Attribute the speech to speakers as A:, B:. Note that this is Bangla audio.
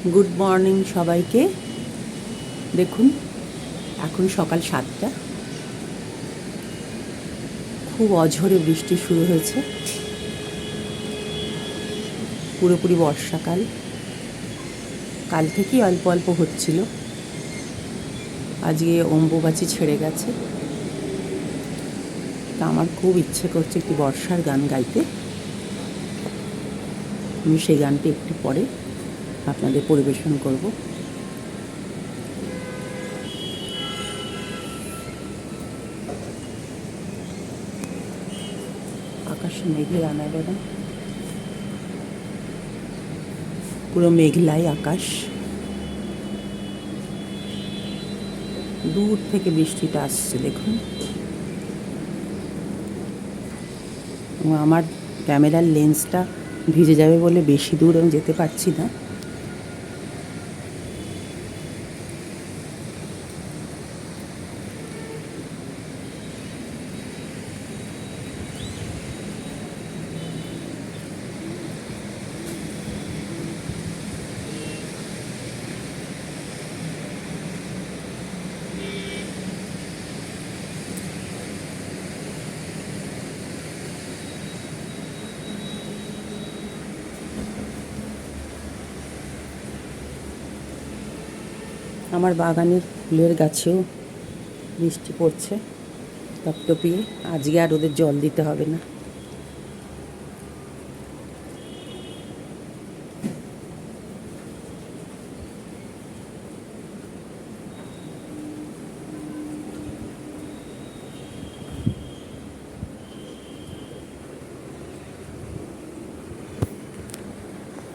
A: গুড মর্নিং সবাইকে। দেখুন এখন সকাল 7টা, খুব অঝোরে বৃষ্টি শুরু হয়েছে। পুরোপুরি বর্ষাকাল। কাল থেকেই অল্প অল্প হচ্ছিল, আজকে অম্বুবাচী ছেড়ে গেছে। তা আমার খুব ইচ্ছে করছে একটি বর্ষার গান গাইতে। আমি সেই গানটি একটু পরে আপনাদের পরিবেশন করব। আকাশে মেঘের আনাগোনা, পুরো মেঘলাই আকাশ। দূর থেকে বৃষ্টিটা আসছে দেখুন। আমার ক্যামেরার লেন্সটা ভিজে যাবে বলে বেশি দূর আমি যেতে পারছি না। আমার বাগানের ফুলের গাছেও বৃষ্টি পড়ছে টপটপিয়ে। আজকে আর ওদের জল দিতে হবে না।